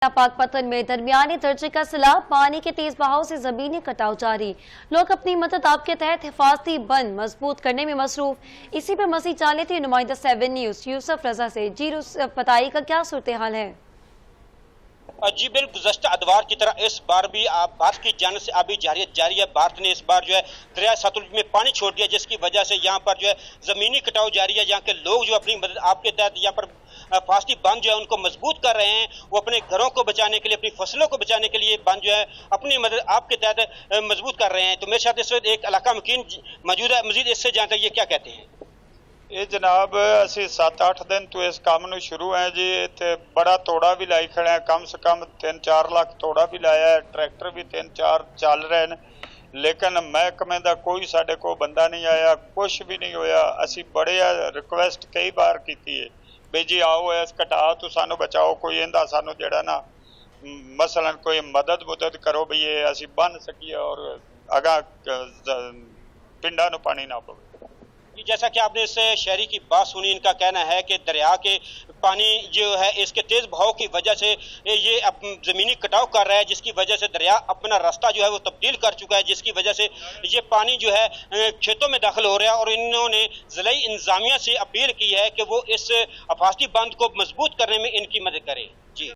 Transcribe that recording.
पाकपतन में दरमियानी दर्जे का सैलाब, पानी के तेज बहाव से जमीनी कटाव जारी। लोग अपनी मदद आपके तहत हिफाजती बंद मजबूत करने में मसरूफ। इसी पर मजीद जान लेते हैं नुमाइंदा 7 न्यूज यूसुफ रजा से। जी बताइए का क्या सूरत हाल है? जी बिल्कुल, गुज़श्ता अदवार की तरह इस बार भी भारत की जानिब से अभी जारी है। भारत ने इस बार जो है दरिया सतलुज में पानी छोड़ दिया, जिसकी वजह से यहाँ पर जो है ज़मीनी कटाव जारी है। यहाँ के लोग जो अपनी मदद आपके तहत यहाँ पर फास्टी बांध जो है उनको मजबूत कर रहे हैं। वो अपने घरों को बचाने के लिए, अपनी फसलों को बचाने के लिए बांध जो है अपनी मदद आपके तहत मजबूत कर रहे हैं। तो मेरे साथ इस वक्त एक इलाका मकीन मौजूद है। मजीद इससे जानते हैं ये क्या कहते हैं। ਇਹ ਜਨਾਬ ਅਸੀਂ 7-8 ਦਿਨ ਤੋਂ ਇਸ ਕੰਮ ਨੂੰ ਸ਼ੁਰੂ ਹੈ ਜੀ। ਇੱਥੇ ਬੜਾ ਤੋੜਾ ਵੀ ਲਾਈ ਖੜਾ ਹੈ, ਕਮ ਸੇ ਕਮ 3-4 ਲੱਖ ਤੋੜਾ ਵੀ ਲਾਇਆ ਹੈ, ਟਰੈਕਟਰ ਵੀ 3-4 ਚੱਲ ਰਹੇ ਨੇ, ਲੇਕਿਨ ਮਹਿਕਮੇ ਦਾ ਕੋਈ ਸਾਡੇ ਕੋਲ ਬੰਦਾ ਨਹੀਂ ਆਇਆ, ਕੁਝ ਵੀ ਨਹੀਂ ਹੋਇਆ। ਅਸੀਂ ਬੜੇ ਰਿਕੁਐਸਟ ਕਈ ਵਾਰ ਕੀਤੀ ਹੈ ਵੀ ਜੀ ਆਓ ਇਸ ਘਟਾ ਤੋਂ ਸਾਨੂੰ ਬਚਾਓ, ਕੋਈ ਇਹਦਾ ਸਾਨੂੰ ਜਿਹੜਾ ਨਾ ਮਸਲਨ ਕੋਈ ਮਦਦ ਕਰੋ ਵੀ ਇਹ ਅਸੀਂ ਬੰਨ ਸਕੀਏ ਔਰ ਅਗਾ ਪਿੰਡਾਂ ਨੂੰ ਪਾਣੀ ਨਾ ਪਵੇ। जैसा कि आपने इस शहरी की बात सुनी, इनका कहना है कि दरिया के पानी जो है इसके तेज बहाव की वजह से ये जमीनी कटाव कर रहा है, जिसकी वजह से दरिया अपना रास्ता जो है वो तब्दील कर चुका है, जिसकी वजह से ये पानी जो है खेतों में दाखिल हो रहा है। और इन्होंने ज़िला इंतज़ामिया से अपील की है कि वो इस हिफाजती बंद को मजबूत करने में इनकी मदद करे।